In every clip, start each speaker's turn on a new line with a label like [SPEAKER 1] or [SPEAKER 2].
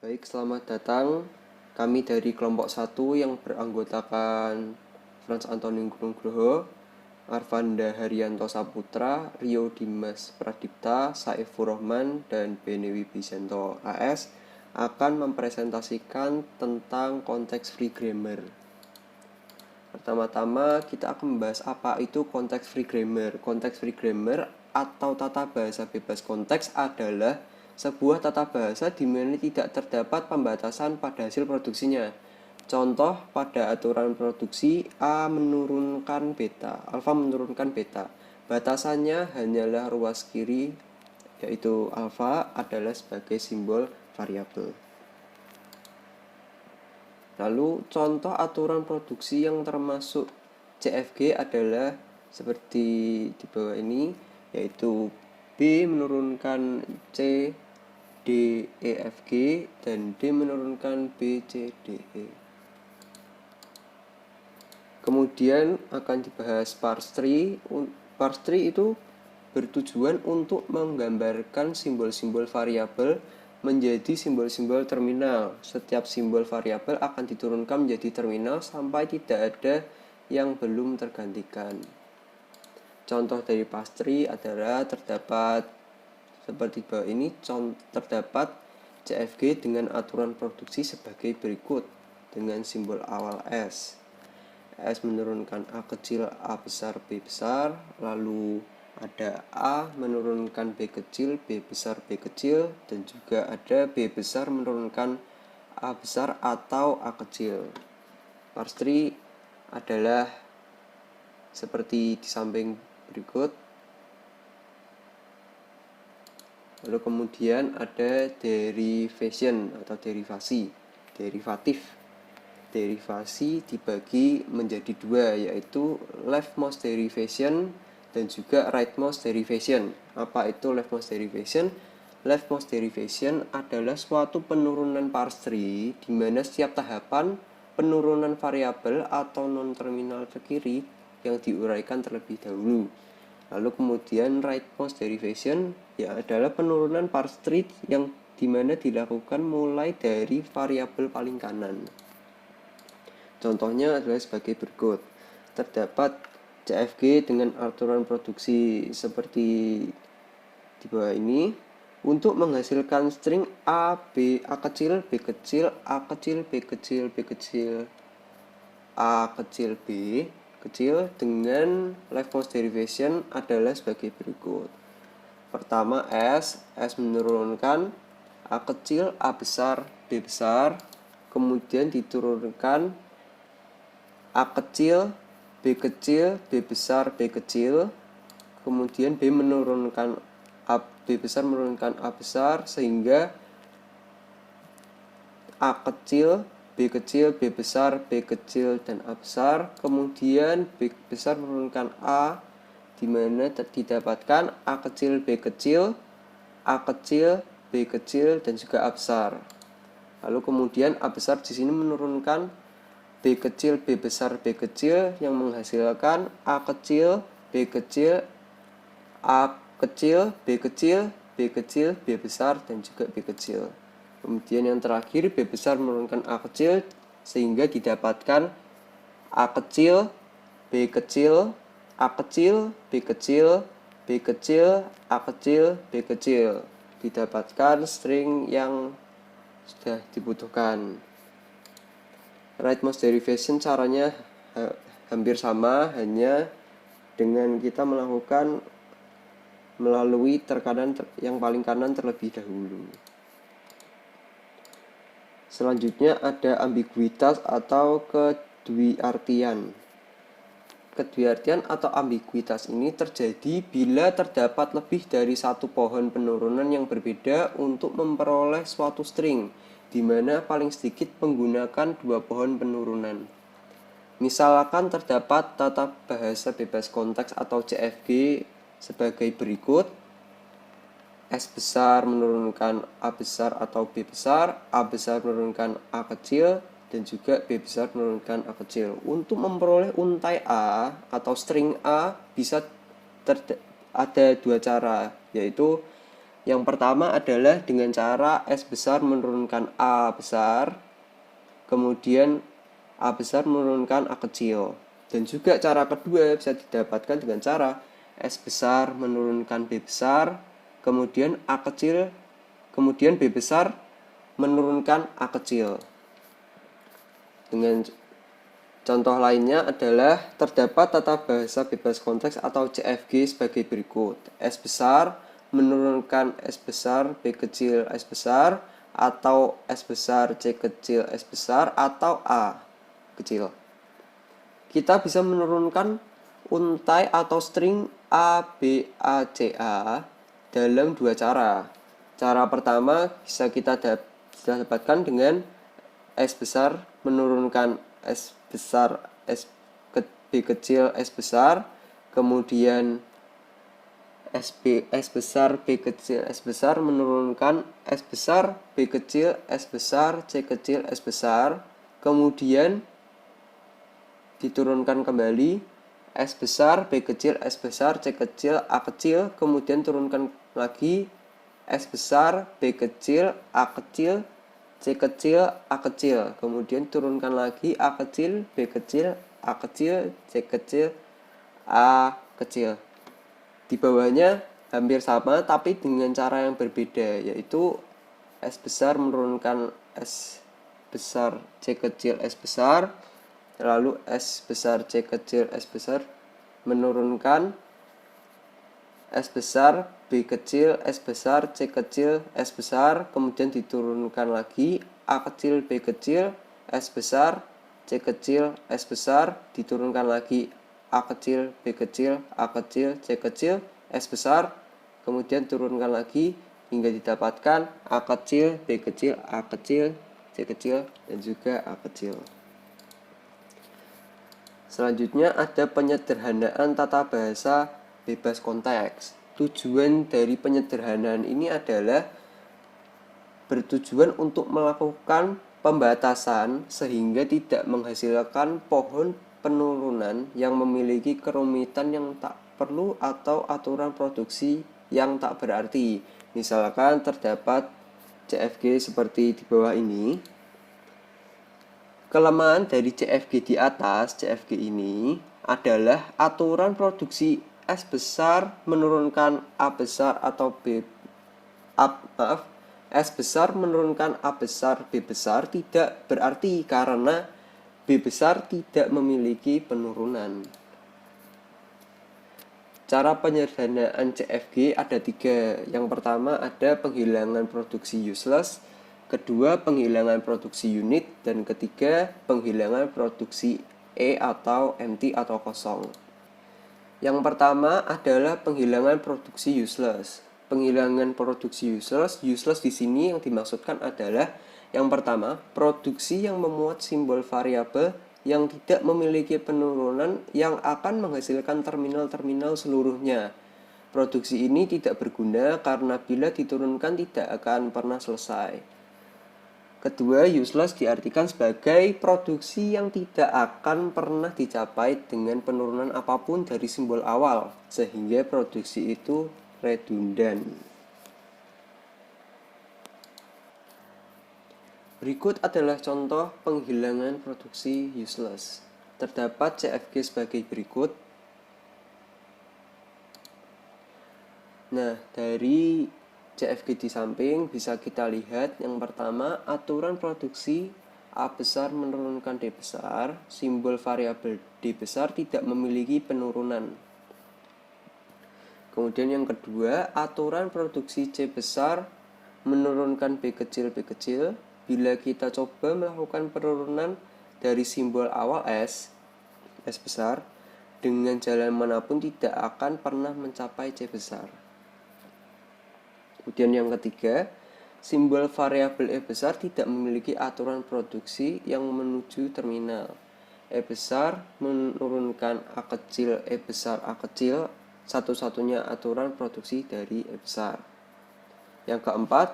[SPEAKER 1] Baik, selamat datang. Kami dari kelompok 1 yang beranggotakan Frans Antoni Nugroho, Arvanda Haryanto Saputra, Rio Dimas Pradipta, Saifur Rahman, dan Benewi Bisento AS akan mempresentasikan tentang konteks free grammar. Pertama-tama kita akan membahas apa itu konteks free grammar. Konteks free grammar atau tata bahasa bebas konteks adalah sebuah tata bahasa di mana tidak terdapat pembatasan pada hasil produksinya. Contoh, pada aturan produksi A menurunkan beta, alfa menurunkan beta. Batasannya hanyalah ruas kiri, yaitu alfa adalah sebagai simbol variabel. Lalu contoh aturan produksi yang termasuk CFG adalah seperti di bawah ini, yaitu B menurunkan C, D, E, F, G, dan D menurunkan B, C, D, E. Kemudian akan dibahas parse tree. Parse tree itu bertujuan untuk menggambarkan simbol-simbol variabel menjadi simbol-simbol terminal. Setiap simbol variabel akan diturunkan menjadi terminal sampai tidak ada yang belum tergantikan. Contoh dari parse tree adalah terdapat seperti bawah ini, terdapat CFG dengan aturan produksi sebagai berikut dengan simbol awal S. S menurunkan A kecil, A besar, B besar. Lalu ada A menurunkan B kecil, B besar, B kecil. Dan juga ada B besar menurunkan A besar atau A kecil. Parse tree adalah seperti di samping berikut. Lalu kemudian ada derivation atau derivatif. Derivasi dibagi menjadi dua, yaitu leftmost derivation dan juga rightmost derivation. Apa itu leftmost derivation? Leftmost derivation adalah suatu penurunan parse tree di mana setiap tahapan penurunan variabel atau non-terminal ke kiri yang diuraikan terlebih dahulu. Lalu kemudian rightmost derivation ya adalah penurunan parse tree yang dimana dilakukan mulai dari variabel paling kanan. Contohnya adalah sebagai berikut. Terdapat CFG dengan aturan produksi seperti di bawah ini. Untuk menghasilkan string A, B, A kecil, B kecil, A kecil, B kecil, B kecil, A kecil, B kecil dengan leftmost derivation adalah sebagai berikut. Pertama S menurunkan A kecil, A besar, B besar. Kemudian diturunkan A kecil, B kecil, B besar, B kecil. Kemudian B menurunkan A, B besar menurunkan A besar sehingga A kecil, B kecil, B besar, B kecil, dan A besar. Kemudian B besar menurunkan A di mana didapatkan A kecil, B kecil, A kecil, B kecil, dan juga A besar. Lalu kemudian A besar di sini menurunkan B kecil, B besar, B kecil yang menghasilkan A kecil, B kecil, A kecil, B kecil, B kecil, B besar, dan juga B kecil. Kemudian yang terakhir B besar menurunkan A kecil sehingga didapatkan A kecil, B kecil, A kecil, B kecil, B kecil, A kecil, B kecil. Didapatkan string yang sudah dibutuhkan. Rightmost derivation caranya hampir sama, hanya dengan kita melakukan melalui tekanan yang paling kanan terlebih dahulu. Selanjutnya ada ambiguitas atau kedwiartian. Kedwiartian atau ambiguitas ini terjadi bila terdapat lebih dari satu pohon penurunan yang berbeda untuk memperoleh suatu string, di mana paling sedikit menggunakan dua pohon penurunan. Misalkan terdapat tata bahasa bebas konteks atau CFG sebagai berikut. S besar menurunkan A besar atau B besar, A besar menurunkan A kecil, dan juga B besar menurunkan A kecil. Untuk memperoleh untai A atau string A bisa ada dua cara, yaitu Yang pertama adalah dengan cara S besar menurunkan A besar, kemudian A besar menurunkan A kecil. Dan juga cara kedua bisa didapatkan dengan cara S besar menurunkan B besar, kemudian A kecil, kemudian B besar menurunkan A kecil. Dengan contoh lainnya adalah terdapat tata bahasa bebas konteks atau CFG sebagai berikut. S besar menurunkan S besar, B kecil, S besar, atau S besar, C kecil, S besar, atau A kecil. Kita bisa menurunkan untai atau string A, B, A, C, A dalam dua cara. Cara pertama bisa kita dapatkan dengan S besar menurunkan S besar, B kecil, S besar, kemudian S besar, B kecil, S besar menurunkan S besar, B kecil, S besar, C kecil, S besar, kemudian diturunkan kembali S besar, B kecil, S besar, C kecil, A kecil, kemudian turunkan lagi S besar, B kecil, A kecil, C kecil, A kecil, kemudian turunkan lagi A kecil, B kecil, A kecil, C kecil, A kecil. Di bawahnya hampir sama tapi dengan cara yang berbeda, yaitu S besar menurunkan S besar, C kecil, S besar, lalu S besar, C kecil, S besar menurunkan S besar, B kecil, S besar, C kecil, S besar, kemudian diturunkan lagi A kecil, B kecil, S besar, C kecil, S besar, diturunkan lagi A kecil, B kecil, A kecil, C kecil, S besar, kemudian turunkan lagi hingga didapatkan A kecil, B kecil, A kecil, C kecil, dan juga A kecil. Selanjutnya ada penyederhanaan tata bahasa bebas konteks. Tujuan dari penyederhanaan ini adalah bertujuan untuk melakukan pembatasan sehingga tidak menghasilkan pohon penurunan yang memiliki kerumitan yang tak perlu atau aturan produksi yang tak berarti. Misalkan terdapat CFG seperti di bawah ini. Kelemahan dari CFG di atas, CFG ini adalah aturan produksi S besar menurunkan A besar atau S besar menurunkan A besar, B besar tidak berarti karena B besar tidak memiliki penurunan. Cara penyederhanaan CFG ada tiga. Yang pertama ada penghilangan produksi useless, kedua penghilangan produksi unit, dan ketiga penghilangan produksi E atau empty atau kosong. Yang pertama adalah penghilangan produksi useless. Penghilangan produksi useless di sini yang dimaksudkan adalah yang pertama, produksi yang memuat simbol variabel yang tidak memiliki penurunan yang akan menghasilkan terminal-terminal seluruhnya. Produksi ini tidak berguna karena bila diturunkan tidak akan pernah selesai. Kedua, useless diartikan sebagai produksi yang tidak akan pernah dicapai dengan penurunan apapun dari simbol awal, sehingga produksi itu redundan. Berikut adalah contoh penghilangan produksi useless. Terdapat CFG sebagai berikut. Nah, dari CFG di samping bisa kita lihat yang pertama aturan produksi A besar menurunkan D besar, simbol variabel D besar tidak memiliki penurunan. Kemudian yang kedua aturan produksi C besar menurunkan B kecil, bila kita coba melakukan penurunan dari simbol awal S besar, dengan jalan manapun tidak akan pernah mencapai C besar. Kemudian yang ketiga, simbol variabel E besar tidak memiliki aturan produksi yang menuju terminal. E besar menurunkan A kecil, E besar, A kecil, satu-satunya aturan produksi dari E besar. Yang keempat,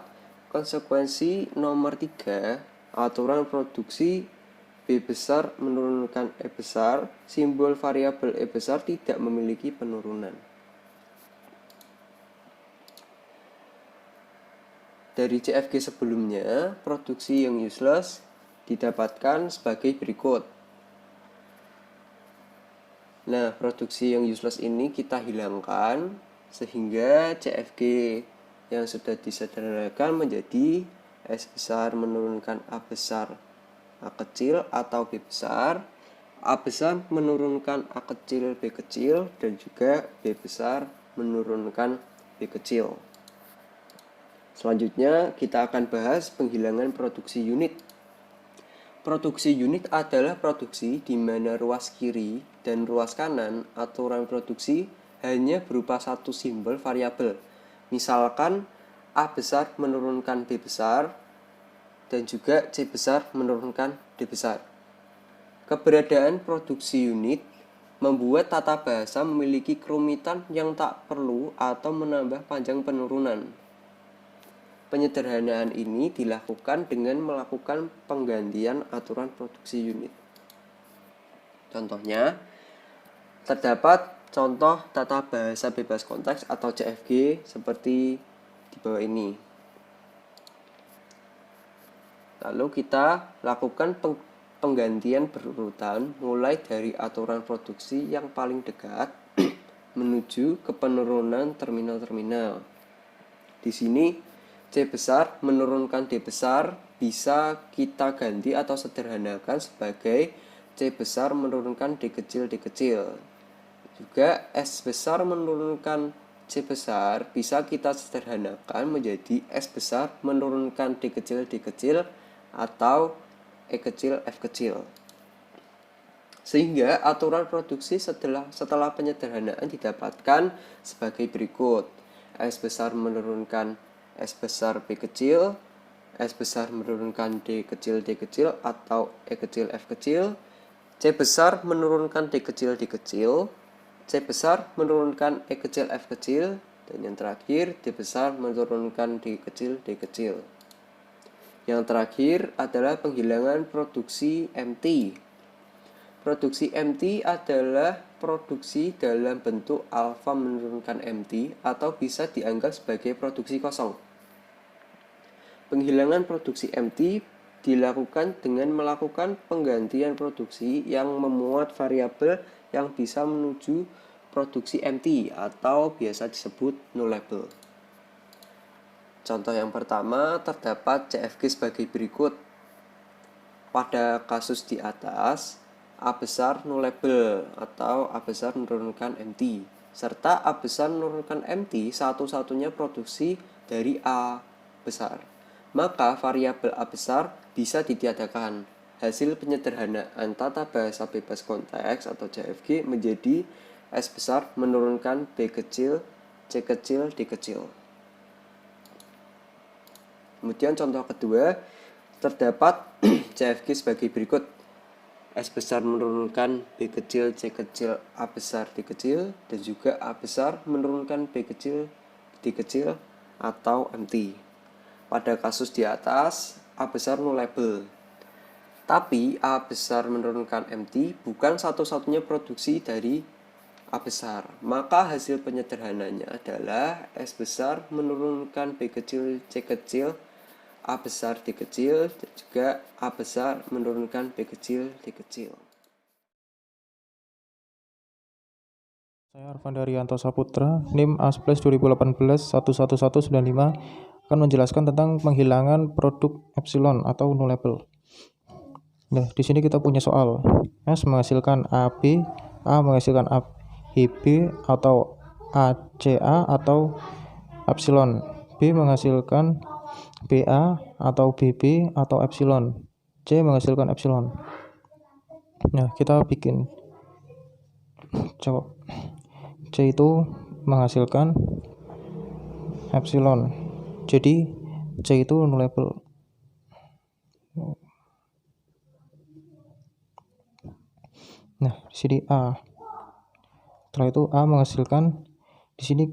[SPEAKER 1] konsekuensi nomor 3, aturan produksi B besar menurunkan E besar, simbol variabel E besar tidak memiliki penurunan. Dari CFG sebelumnya, produksi yang useless didapatkan sebagai berikut. Nah, produksi yang useless ini kita hilangkan sehingga CFG yang sudah disederhanakan menjadi S besar menurunkan A besar A kecil atau B besar, A besar menurunkan A kecil B kecil, dan juga B besar menurunkan B kecil. Selanjutnya kita akan bahas penghilangan produksi unit. Produksi unit adalah produksi di mana ruas kiri dan ruas kanan aturan produksi hanya berupa satu simbol variabel. Misalkan A besar menurunkan B besar dan juga C besar menurunkan D besar. Keberadaan produksi unit membuat tata bahasa memiliki kerumitan yang tak perlu atau menambah panjang penurunan. Penyederhanaan ini dilakukan dengan melakukan penggantian aturan produksi unit. Contohnya, terdapat contoh tata bahasa bebas konteks atau CFG seperti di bawah ini. Lalu kita lakukan penggantian berurutan mulai dari aturan produksi yang paling dekat menuju ke penurunan terminal-terminal. Di sini C besar menurunkan D besar bisa kita ganti atau sederhanakan sebagai C besar menurunkan D kecil D kecil. Juga S besar menurunkan C besar bisa kita sederhanakan menjadi S besar menurunkan D kecil D kecil atau E kecil F kecil. Sehingga aturan produksi setelah penyederhanaan didapatkan sebagai berikut. S besar menurunkan S besar B kecil, S besar menurunkan D kecil atau E kecil F kecil, C besar menurunkan D kecil, C besar menurunkan E kecil F kecil, dan yang terakhir D besar menurunkan D kecil. Yang terakhir adalah penghilangan produksi MT. Produksi MT adalah produksi dalam bentuk alfa menurunkan MT atau bisa dianggap sebagai produksi kosong. Penghilangan produksi MT dilakukan dengan melakukan penggantian produksi yang memuat variabel yang bisa menuju produksi MT atau biasa disebut nullable. Contoh yang pertama terdapat CFG sebagai berikut. Pada kasus di atas, A besar nullable atau A besar menurunkan MT, serta A besar menurunkan MT satu-satunya produksi dari A besar. Maka variabel A besar bisa ditiadakan. Hasil penyederhanaan tata bahasa bebas konteks atau CFG menjadi S besar menurunkan B kecil, C kecil, D kecil. Kemudian contoh kedua, terdapat CFG sebagai berikut. S besar menurunkan B kecil, C kecil, A besar, D kecil, dan juga A besar menurunkan B kecil, D kecil, atau MT. Pada kasus di atas, A besar nullable. Tapi A besar menurunkan MT bukan satu-satunya produksi dari A besar. Maka hasil penyederhananya adalah S besar menurunkan B kecil, C kecil, A besar D kecil, dan juga A besar menurunkan B kecil D kecil.
[SPEAKER 2] Saya Arvan Daryanto Saputra, NIM A11 2018 11195 akan menjelaskan tentang penghilangan produk epsilon atau nullable. Nah, di sini kita punya soal. S menghasilkan AB, A menghasilkan AB atau ACA atau epsilon. B menghasilkan BA atau BB atau epsilon. C menghasilkan epsilon. Nah, kita bikin jawab. C itu menghasilkan epsilon. Jadi C itu nullable. Nah, di sini A. Setelah itu A menghasilkan, di sini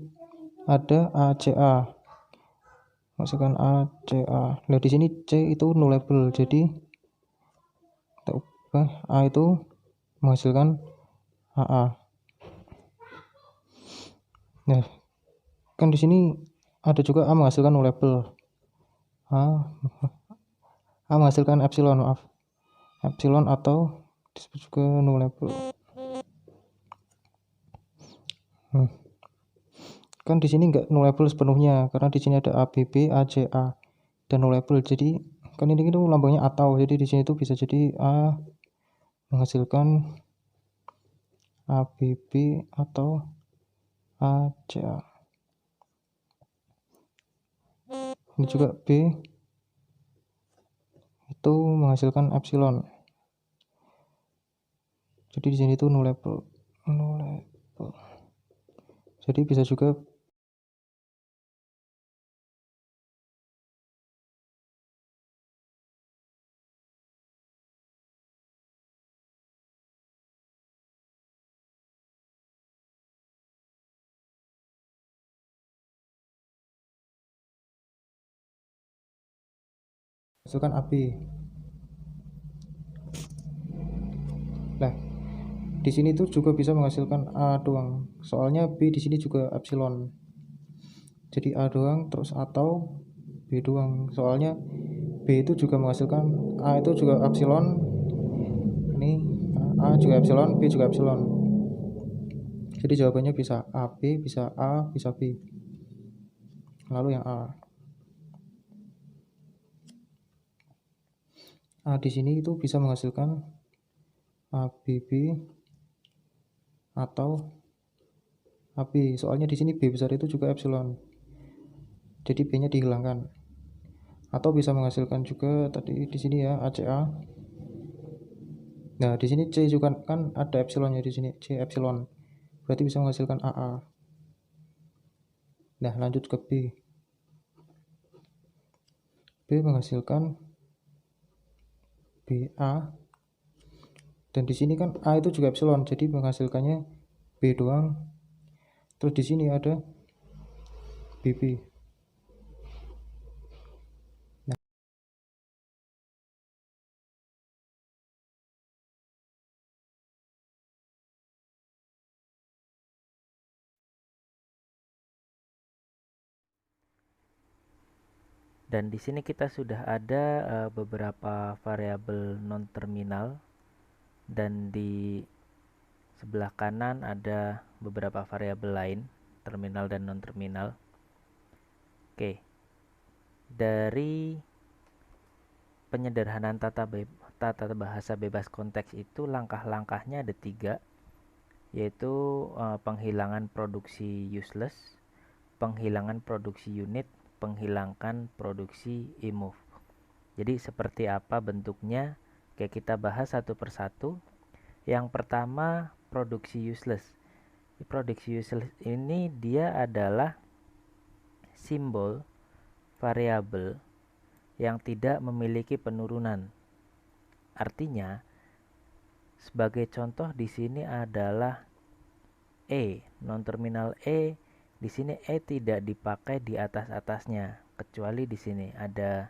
[SPEAKER 2] ada ACA. Menghasilkan ACA. Nah, di sini C itu nullable. Jadi kita ubah A itu menghasilkan AA. Nah, kan di sini ada juga A menghasilkan nullable. menghasilkan epsilon, maaf. Epsilon atau disebut juga nullable. Kan di sini nggak nullable sepenuhnya karena di sini ada ABB, ACA dan nullable. Jadi kan ini itu lambangnya atau, jadi di sini tuh bisa jadi A menghasilkan ABB atau ACA. Ini juga B itu menghasilkan epsilon. Jadi di sini tuh nullable. Jadi bisa juga menghasilkan AB. Nah, di sini tuh juga bisa menghasilkan A doang. Soalnya B di sini juga epsilon. Jadi A doang terus atau B doang. Soalnya B itu juga menghasilkan A itu juga epsilon. Ini A juga epsilon, B juga epsilon. Jadi jawabannya bisa AB, bisa A, bisa B. Lalu yang A. A di sini itu bisa menghasilkan ABB atau AB. Soalnya di sini B besar itu juga epsilon. Jadi B-nya dihilangkan. Atau bisa menghasilkan juga tadi di sini ya ACA. Nah, di sini C juga kan ada epsilonnya di sini, C epsilon. Berarti bisa menghasilkan AA. Nah, lanjut ke B. B menghasilkan BA. Dan di sini kan A itu juga epsilon, jadi menghasilkannya B doang. Terus di sini ada BB. Nah,
[SPEAKER 3] Dan di sini kita sudah ada beberapa variabel non terminal, dan di sebelah kanan ada beberapa variabel lain, terminal dan non terminal. Oke. Dari penyederhanaan tata bahasa bebas konteks itu langkah-langkahnya ada 3, yaitu penghilangan produksi useless, penghilangan produksi unit, penghilangkan produksi imove. Jadi seperti apa bentuknya? Oke, kita bahas satu persatu. Yang pertama, produksi useless. Produksi useless ini dia adalah simbol variabel yang tidak memiliki penurunan. Artinya, sebagai contoh di sini adalah E, non terminal E. Di sini E tidak dipakai di atas-atasnya, kecuali di sini ada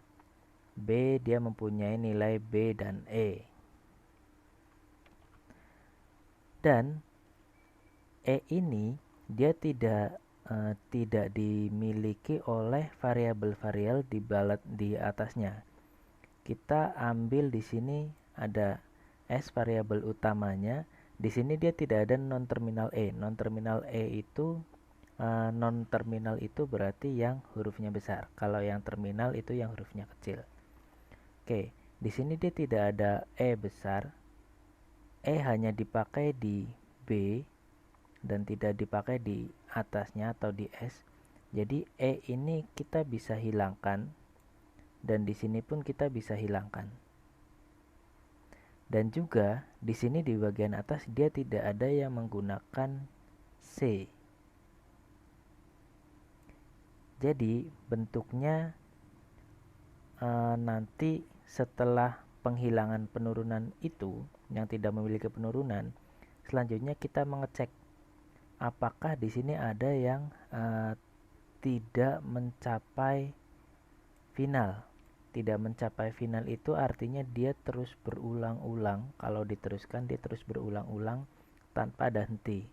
[SPEAKER 3] B, dia mempunyai nilai B dan E. Dan E ini dia tidak dimiliki oleh variabel-variabel di atasnya. Kita ambil di sini ada S variabel utamanya. Di sini dia tidak ada non terminal E. Non terminal E itu non terminal itu berarti yang hurufnya besar. Kalau yang terminal itu yang hurufnya kecil. Oke, di sini dia tidak ada E besar. E hanya dipakai di B dan tidak dipakai di atasnya atau di S. Jadi E ini kita bisa hilangkan, dan di sini pun kita bisa hilangkan. Dan juga di sini di bagian atas dia tidak ada yang menggunakan C. Jadi bentuknya nanti setelah penghilangan penurunan itu yang tidak memiliki penurunan, selanjutnya kita mengecek apakah di sini ada yang tidak mencapai final. Tidak mencapai final itu artinya dia terus berulang-ulang. Kalau diteruskan dia terus berulang-ulang tanpa ada henti.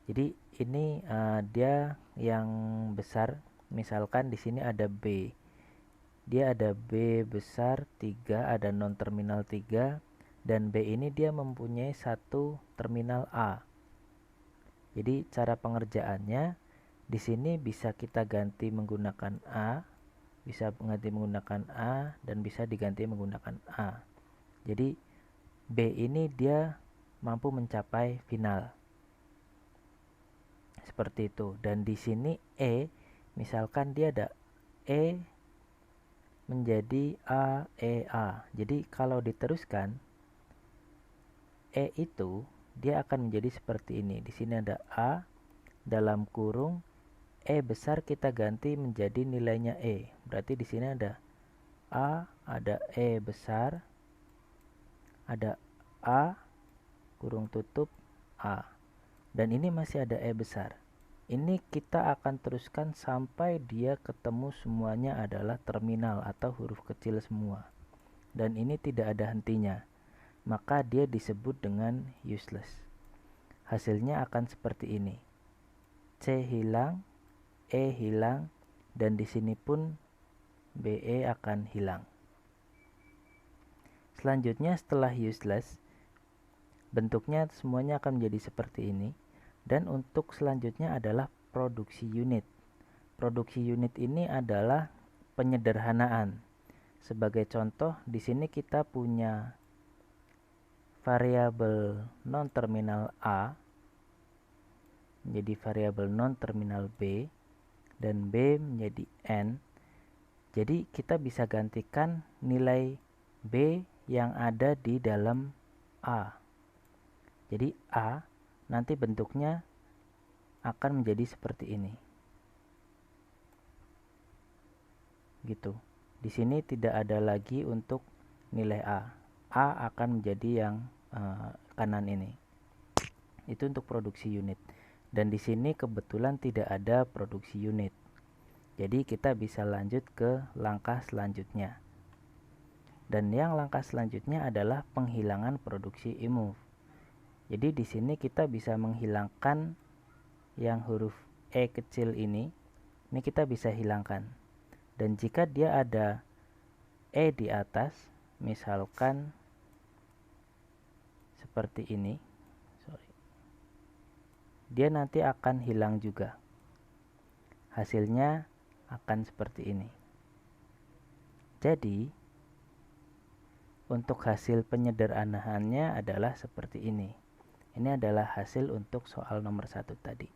[SPEAKER 3] Jadi ini dia yang besar Misalkan di sini ada B. Dia ada B besar 3, ada non terminal 3, dan B ini dia mempunyai satu terminal A. Jadi cara pengerjaannya di sini bisa kita ganti menggunakan A, bisa ganti menggunakan A, dan bisa diganti menggunakan A. Jadi B ini dia mampu mencapai final. Seperti itu. Dan di sini E, misalkan dia ada E menjadi A, E, A. Jadi kalau diteruskan E itu dia akan menjadi seperti ini. Di sini ada A dalam kurung E besar kita ganti menjadi nilainya E. Berarti di sini ada A, ada E besar, ada A kurung tutup A. Dan ini masih ada E besar. Ini kita akan teruskan sampai dia ketemu semuanya adalah terminal atau huruf kecil semua. Dan ini tidak ada hentinya. Maka dia disebut dengan useless. Hasilnya akan seperti ini. C hilang, E hilang, dan di sini pun BE akan hilang. Selanjutnya setelah useless, bentuknya semuanya akan menjadi seperti ini. Dan untuk selanjutnya adalah produksi unit. Produksi unit ini adalah penyederhanaan. Sebagai contoh, di sini kita punya variabel non terminal A menjadi variabel non terminal B, dan B menjadi N. Jadi kita bisa gantikan nilai B yang ada di dalam A. Jadi A nanti bentuknya akan menjadi seperti ini. Gitu. Di sini tidak ada lagi untuk nilai A. A akan menjadi yang kanan ini. Itu untuk produksi unit. Dan di sini kebetulan tidak ada produksi unit. Jadi kita bisa lanjut ke langkah selanjutnya. Dan yang langkah selanjutnya adalah penghilangan produksi imove. Jadi di sini kita bisa menghilangkan yang huruf E kecil ini kita bisa hilangkan. Dan jika dia ada E di atas, misalkan seperti ini, dia nanti akan hilang juga. Hasilnya akan seperti ini. Jadi untuk hasil penyederhanaannya adalah seperti ini. Ini adalah hasil untuk soal nomor 1 tadi.